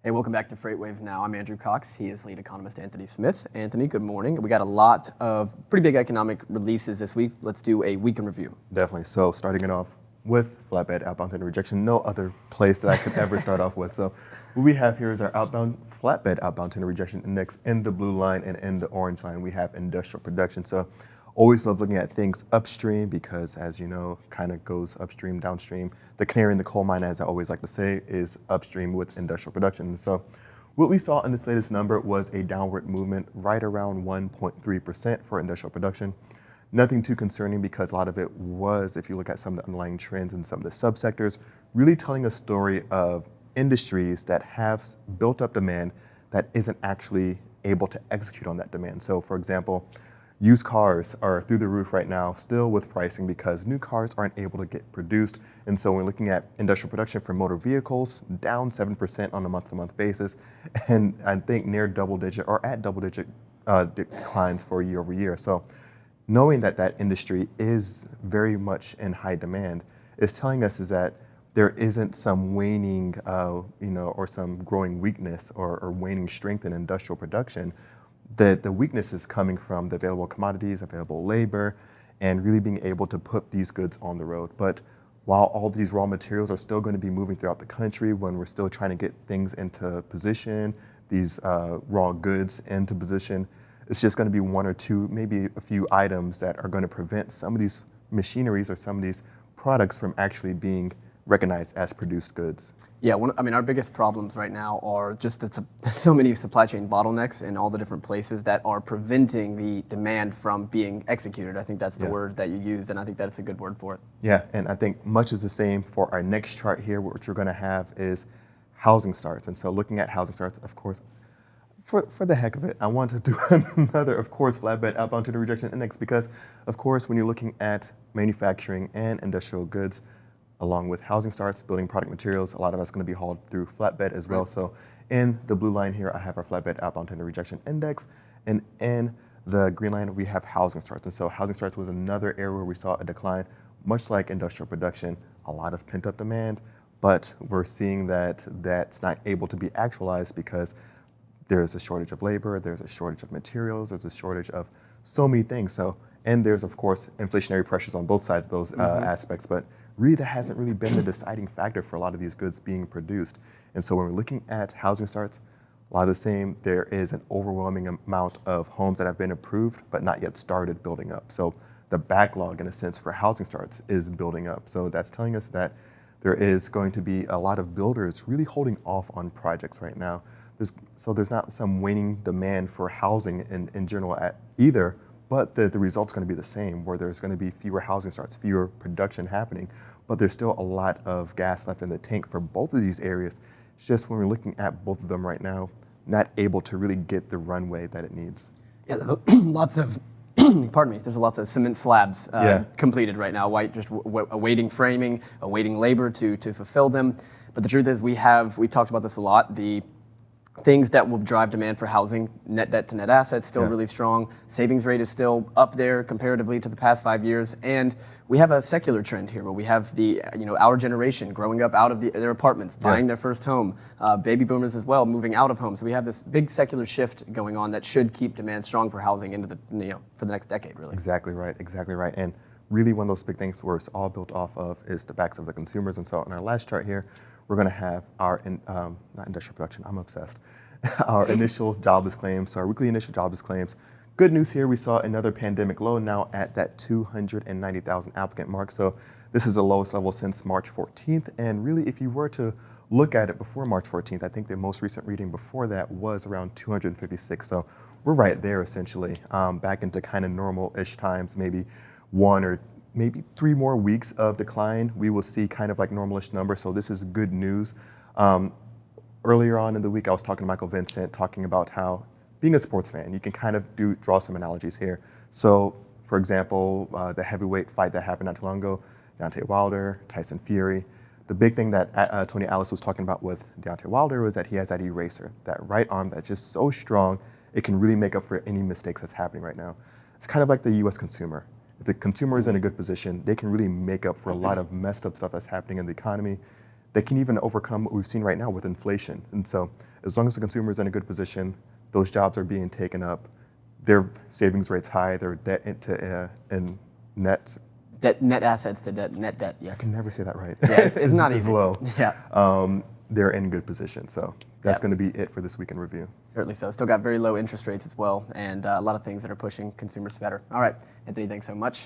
Hey, welcome back to Freight Waves Now. I'm Andrew Cox. He is lead economist Anthony Smith. Anthony, good morning. We got a lot of pretty big economic releases this week. Let's do a week in review. Definitely. So starting it off with flatbed outbound tender rejection, no other place that I could ever start off with. So what we have here is our flatbed outbound tender rejection index in the blue line, and in the orange line we have industrial production. So always love looking at things upstream because, as you know, kind of goes upstream, downstream. The canary in the coal mine, as I always like to say, is upstream with industrial production. So what we saw in this latest number was a downward movement right around 1.3% for industrial production. Nothing too concerning because a lot of it was, if you look at some of the underlying trends in some of the subsectors, really telling a story of industries that have built up demand that isn't actually able to execute on that demand. So for example, used cars are through the roof right now, still with pricing because new cars aren't able to get produced. And so we're looking at industrial production for motor vehicles down 7% on a month-to-month basis. And I think near double-digit or at double-digit declines for year over year. So knowing that that industry is very much in high demand is telling us is that there isn't some waning, or some growing weakness or waning strength in industrial production. The weakness is coming from the available commodities, available labor, and really being able to put these goods on the road. But while all these raw materials are still going to be moving throughout the country, when we're still trying to get things into position, these raw goods into position, it's just going to be one or two, maybe a few items that are going to prevent some of these machineries or some of these products from actually being recognized as produced goods. Yeah, our biggest problems right now are just that so many supply chain bottlenecks in all the different places that are preventing the demand from being executed. I think that's the word that you used, and I think that's a good word for it. Yeah, and I think much is the same for our next chart here, which we're going to have is housing starts. And so looking at housing starts, of course, for the heck of it, I want to do another, of course, flatbed outbound tender rejection index because, of course, when you're looking at manufacturing and industrial goods, along with housing starts, building product materials, a lot of that's going to be hauled through flatbed as well. Right. So in the blue line here, I have our flatbed outbound tender rejection index, and in the green line, we have housing starts. And so housing starts was another area where we saw a decline, much like industrial production, a lot of pent-up demand, but we're seeing that that's not able to be actualized because there's a shortage of labor, there's a shortage of materials, there's a shortage of so many things. So, and there's, of course, inflationary pressures on both sides of those aspects, but really that hasn't really been the deciding factor for a lot of these goods being produced. And so when we're looking at housing starts, a lot of the same, there is an overwhelming amount of homes that have been approved but not yet started building up. So the backlog, in a sense, for housing starts is building up. So that's telling us that there is going to be a lot of builders really holding off on projects right now. There's not some waning demand for housing in general either, but the result's going to be the same, where there's going to be fewer housing starts, fewer production happening, but there's still a lot of gas left in the tank for both of these areas. It's just when we're looking at both of them right now, not able to really get the runway that it needs. Yeah, there's lots of, there's lots of cement slabs completed right now, just awaiting framing, awaiting labor to fulfill them. But the truth is we've talked about this a lot, the things that will drive demand for housing, net debt to net assets, still really strong. Savings rate is still up there comparatively to the past 5 years. And we have a secular trend here where we have our generation growing up out of their apartments, buying their first home, baby boomers as well, moving out of homes. So we have this big secular shift going on that should keep demand strong for housing into for the next decade, really. Exactly right. And really one of those big things where it's all built off of is the backs of the consumers. And so in our last chart here, we're going to have our, not industrial production, I'm obsessed, our initial jobless claims, so our weekly initial jobless claims. Good news here, we saw another pandemic low now at that 290,000 applicant mark. So this is the lowest level since March 14th. And really, if you were to look at it before March 14th, I think the most recent reading before that was around 256. So we're right there essentially, back into kind of normal-ish times, maybe 1 or maybe 3 more weeks of decline, we will see kind of like normalish numbers. So this is good news. Earlier on in the week, I was talking to Michael Vincent, talking about how being a sports fan, you can kind of draw some analogies here. So for example, the heavyweight fight that happened not too long ago, Deontay Wilder, Tyson Fury. The big thing that Tony Alice was talking about with Deontay Wilder was that he has that eraser, that right arm that's just so strong, it can really make up for any mistakes that's happening right now. It's kind of like the US consumer. If the consumer is in a good position, they can really make up for a lot of messed up stuff that's happening in the economy. they can even overcome what we've seen right now with inflation. And so as long as the consumer is in a good position, those jobs are being taken up, their savings rates high, their debt into and net. Net assets to net debt, yes. I can never say that right. Yeah, it's not is easy. low. Yeah. They're in good position. So that's going to be it for this week in review. Certainly so. Still got very low interest rates as well, and a lot of things that are pushing consumers better. All right, Anthony, thanks so much.